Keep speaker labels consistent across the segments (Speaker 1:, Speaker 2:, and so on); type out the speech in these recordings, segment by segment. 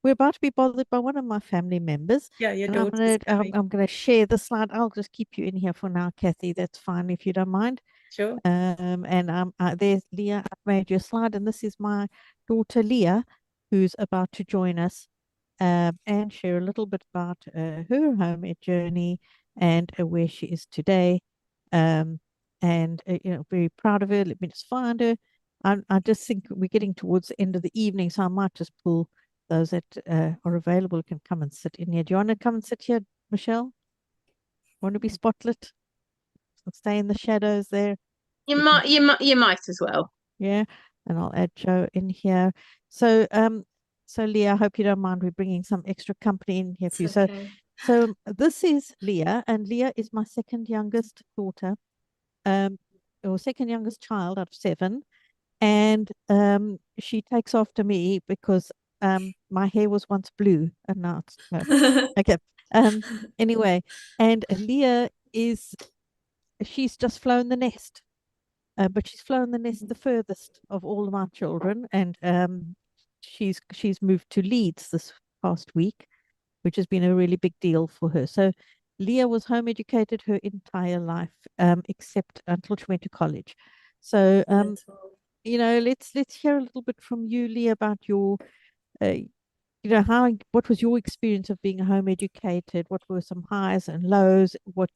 Speaker 1: we're about to be bothered by one of my family members,
Speaker 2: Yeah, your
Speaker 1: and I'm
Speaker 2: daughter's
Speaker 1: gonna
Speaker 2: coming.
Speaker 1: I'm gonna share the slide. I'll just keep you in here for now, Kathy. That's fine if you don't mind.
Speaker 2: Sure.
Speaker 1: And there's Leah. I've made your slide, and this is my daughter Leah, who's about to join us, and share a little bit about her homemade journey and where she is today. Um, and very proud of her. Let me just find her. I just think we're getting towards the end of the evening, so I might just pull those that are available can come and sit in here. Do you want to come and sit here, Michelle? Want to be spotlit? Stay in the shadows there.
Speaker 3: You
Speaker 1: We can,
Speaker 3: might, you might as well.
Speaker 1: yeah. And I'll add Joe in here. So, so Leah, I hope you don't mind. We're bringing some extra company in here
Speaker 4: It's
Speaker 1: for you. So,
Speaker 4: okay.
Speaker 1: this is Leah, and Leah is my second youngest daughter, um, or second youngest child out of seven. And she takes after me because my hair was once blue and now it's no. Okay. Um, anyway, and Leah is she's just flown the nest, but she's flown the nest the furthest of all of my children, and she's moved to Leeds this past week, which has been a really big deal for her. So Leah was home educated her entire life, except until she went to college. So
Speaker 4: Yeah, totally.
Speaker 1: let's hear a little bit from you, Leah, about your how what was your experience of being home educated? What were some highs and lows? What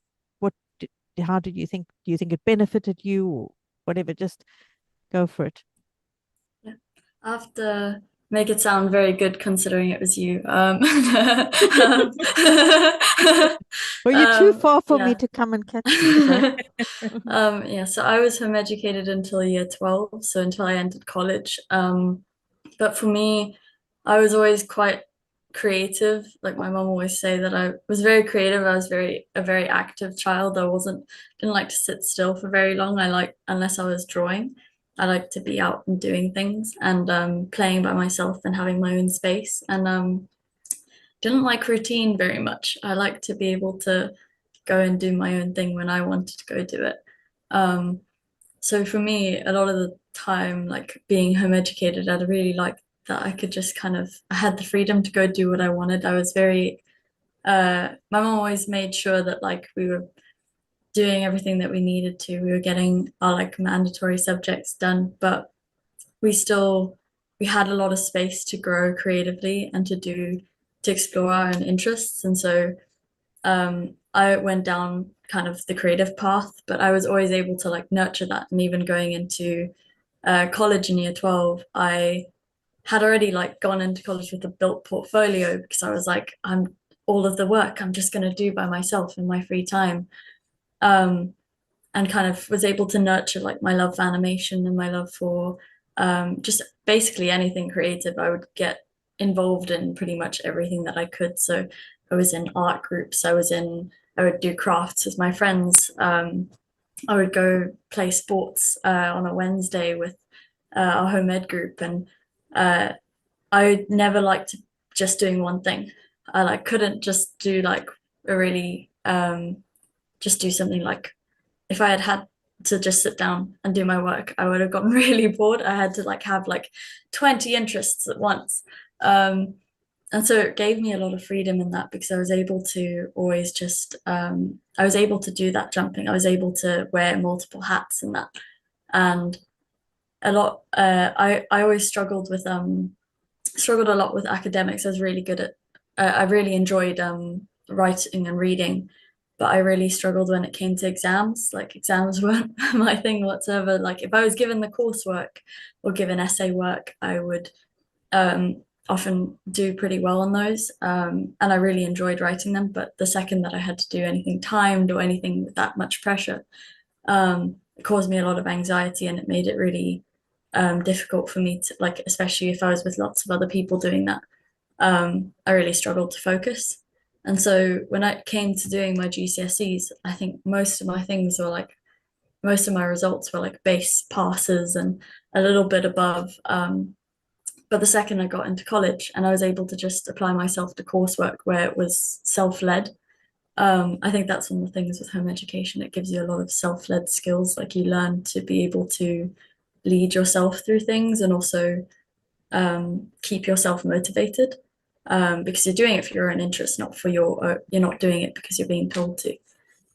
Speaker 1: did, how did you think? Do you think it benefited you or whatever? Just go for it.
Speaker 4: Yeah. I have to make it sound very good considering it was you. um,
Speaker 1: Well, you're too far for me
Speaker 4: yeah.
Speaker 1: to come and catch you, so
Speaker 4: Yeah, so I was home educated until year 12, so until I entered college. But for me, I was always quite creative. Like my mom always say that I was very creative. I was a very active child. Didn't like to sit still for very long. Unless I was drawing, I like to be out and doing things and playing by myself and having my own space. And didn't like routine very much. I like to be able to go and do my own thing when I wanted to go do it. Um, so for me, a lot of the time, like being home educated, I'd really like that I could just I had the freedom to go do what I wanted. My mom always made sure that like we were doing everything that we needed to. We were getting our like mandatory subjects done, but we still, we had a lot of space to grow creatively and to explore our own interests. And so I went down kind of the creative path, but I was always able to like nurture that. And even going into college in year 12, I had already like gone into college with a built portfolio because I was like, I'm all of the work I'm just going to do by myself in my free time. Um, and kind of was able to nurture like my love for animation and my love for just basically anything creative. I would get involved in pretty much everything that I could. So I was in art groups. I would do crafts with my friends. I would go play sports on a Wednesday with our home ed group, and uh, I never liked just doing one thing. I like couldn't just do like a really just do something like if I had had to just sit down and do my work, I would have gotten really bored. I had to like have like 20 interests at once. Um, and so it gave me a lot of freedom in that because I was able to always I was able to do that jumping. I was able to wear multiple hats and that. And I always struggled a lot with academics. I was really good at, I really enjoyed writing and reading, but I really struggled when it came to exams. Like exams weren't my thing whatsoever. Like if I was given the coursework or given essay work, I would um, often do pretty well on those. And I really enjoyed writing them. But the second that I had to do anything timed or anything with that much pressure, it caused me a lot of anxiety and it made it really difficult for me to like, especially if I was with lots of other people doing that. I really struggled to focus. And so when I came to doing my GCSEs, I think most of my results were like base passes and a little bit above. But the second I got into college and I was able to just apply myself to coursework where it was self-led, I think that's one of the things with home education. It gives you a lot of self-led skills. Like you learn to be able to lead yourself through things and also keep yourself motivated. because you're doing it for your own interest, not for you're not doing it because you're being told to.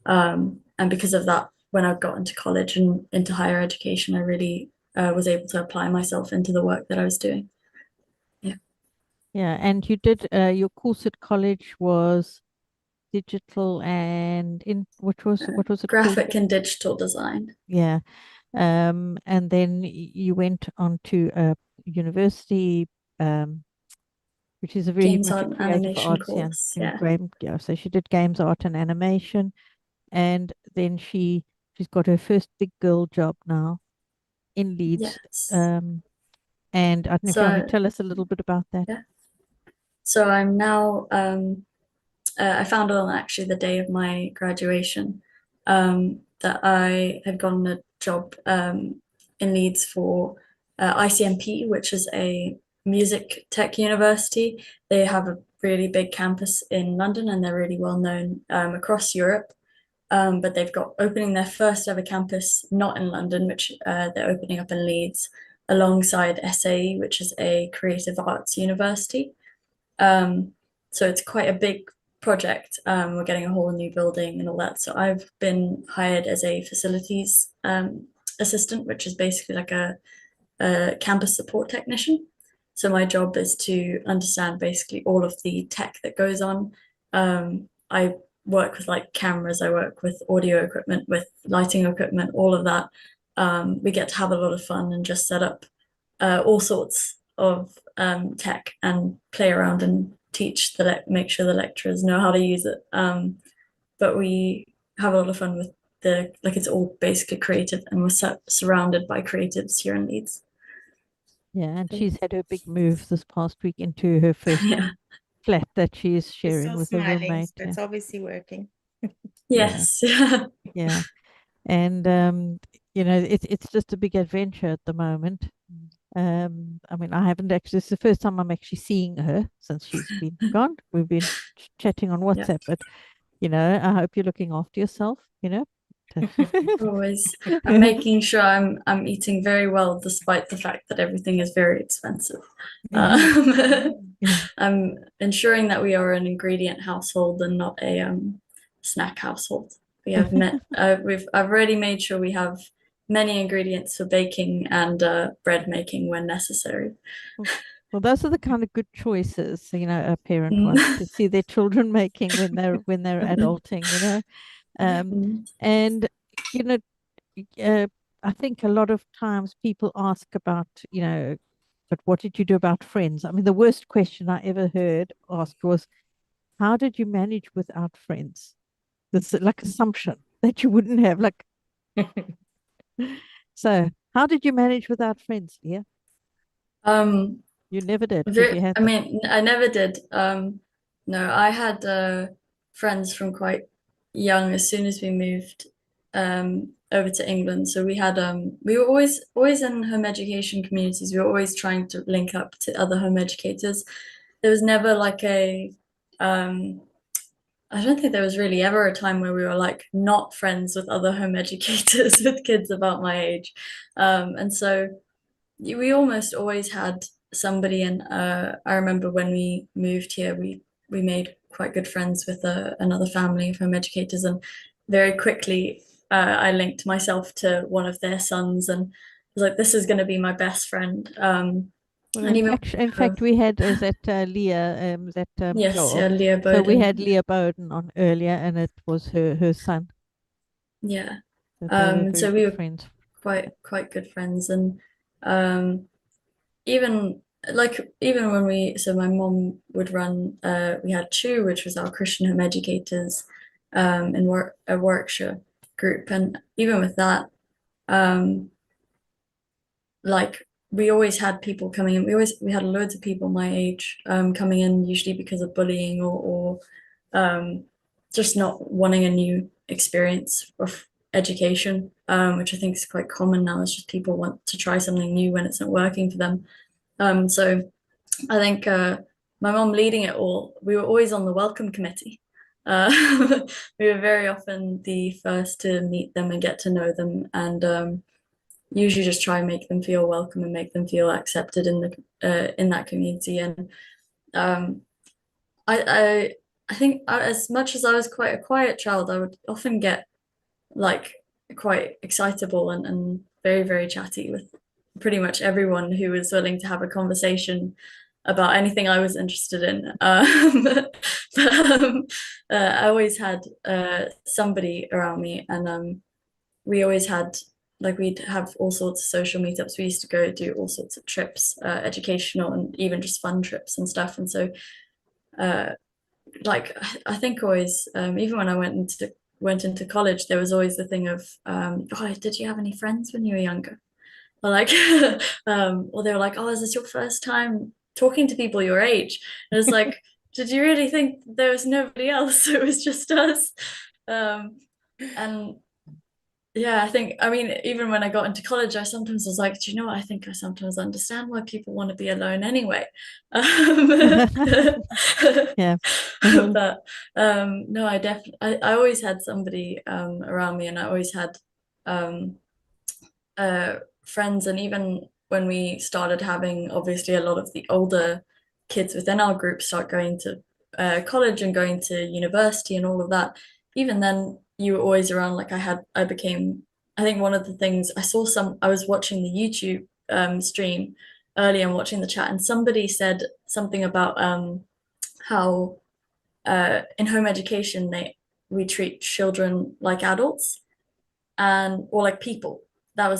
Speaker 4: And because of that, when I got into college and into higher education, I really was able to apply myself into the work that I was doing.
Speaker 1: Yeah, and you did your course at college was digital and in what was it called?
Speaker 4: Graphic and digital design.
Speaker 1: Yeah. And then you went on to a university, um, which is a very
Speaker 4: Games
Speaker 1: much
Speaker 4: art
Speaker 1: a
Speaker 4: and
Speaker 1: creative
Speaker 4: animation
Speaker 1: arts, yeah,
Speaker 4: course.
Speaker 1: in
Speaker 4: Yeah.
Speaker 1: yeah. So she did games, art, and animation, and then she's got her first big girl job now in Leeds.
Speaker 4: Yes.
Speaker 1: Um, and I don't know if you want to
Speaker 4: So
Speaker 1: tell us a little bit about that.
Speaker 4: yeah. So I'm now I found on actually the day of my graduation that I had gotten a job in Leeds for ICMP, which is a music tech university. They have a really big campus in London and they're really well known across Europe. But they've got opening their first ever campus not in London, which they're opening up in Leeds alongside SAE, which is a creative arts university. Um, so it's quite a big project. We're getting a whole new building and all that. So I've been hired as a facilities assistant, which is basically like a campus support technician. So my job is to understand basically all of the tech that goes on. I work with like cameras, I work with audio equipment, with lighting equipment, all of that. We get to have a lot of fun and just set up all sorts of tech and play around and teach make sure the lecturers know how to use it. But we have a lot of fun with it's all basically creative and we're surrounded by creatives here in Leeds.
Speaker 1: Yeah, and she's had her big move this past week into her first
Speaker 4: Yeah.
Speaker 1: flat that she's
Speaker 2: She's
Speaker 1: sharing
Speaker 2: still
Speaker 1: with her
Speaker 2: smiling,
Speaker 1: roommate.
Speaker 2: so it's obviously working.
Speaker 1: Yeah,
Speaker 4: Yes.
Speaker 1: yeah. And it's just a big adventure at the moment. I mean, I haven't actually, it's the first time I'm actually seeing her since she's been gone. We've been chatting on
Speaker 4: Yeah.
Speaker 1: WhatsApp, but I hope you're looking after yourself,
Speaker 4: Always. I'm making sure I'm eating very well despite the fact that everything is very expensive.
Speaker 1: Yeah.
Speaker 4: I'm ensuring that we are an ingredient household and not a snack household. We have I've already made sure we have many ingredients for baking and bread making when necessary.
Speaker 1: Well, those are the kind of good choices, a parent wants
Speaker 4: Mm.
Speaker 1: to see their children making when they're adulting. Um,
Speaker 4: Mm.
Speaker 1: and you know, uh, I think a lot of times people ask about, but what did you do about friends? I mean, the worst question I ever heard asked was, how did you manage without friends? This like assumption that you wouldn't have. Like, so how did you manage without friends, Leah?
Speaker 4: Um,
Speaker 1: You never did because you had
Speaker 4: I
Speaker 1: them.
Speaker 4: mean, I never did. No, I had friends from quite young as soon as we moved over to England. So we were always in home education communities. We were always trying to link up to other home educators. There was never like um, I don't think there was really ever a time where we were like not friends with other home educators with kids about my age. And so we almost always had somebody, and I remember when we moved here, we made quite good friends with another family of home educators, and very quickly I linked myself to one of their sons, and was like, this is going to be my best friend.
Speaker 1: Well,
Speaker 4: And even
Speaker 1: in fact, we had that Leah, that
Speaker 4: yes,
Speaker 1: Joel.
Speaker 4: yeah, Leah
Speaker 1: So we had
Speaker 4: Bowden,
Speaker 1: Leah Bowden on earlier, and it was her son.
Speaker 4: yeah.
Speaker 1: So they were
Speaker 4: And
Speaker 1: very
Speaker 4: so we
Speaker 1: good
Speaker 4: were
Speaker 1: friends.
Speaker 4: quite good friends, and um, even even when my mom would run we had CHU, which was our Christian home educators in a Warwickshire group, and even with that um like we always had people coming in. We had loads of people my age coming in, usually because of bullying or just not wanting a new experience of education, which I think is quite common now. It's just people want to try something new when it's not working for them. So I think my mom leading it all, we were always on the welcome committee. We were very often the first to meet them and get to know them, and usually just try and make them feel welcome and make them feel accepted in that community. And I think as much as I was quite a quiet child, I would often get like quite excitable and very, very chatty with pretty much everyone who was willing to have a conversation about anything I was interested in. But I always had somebody around me, and we always had like we'd have all sorts of social meetups. We used to go do all sorts of trips, educational and even just fun trips and stuff. And so uh, like I think always, even when I went into college, there was always the thing of, oh, did you have any friends when you were younger? Or like, or they were like, oh, is this your first time talking to people your age? And it's like, did you really think there was nobody else? It was just us. And yeah, I mean, even when I got into college, I sometimes was like, do you know what? I think I sometimes understand why people want to be alone anyway.
Speaker 1: Yeah.
Speaker 4: But no, I always had somebody around me, and I always had um, friends. And even when we started having, obviously, a lot of the older kids within our group start going to college and going to university and all of that, even then you were always around. Like I became, I think one of the things I was watching the YouTube stream earlier and watching the chat, and somebody said something about how in home education we treat children like adults and or like people. That was the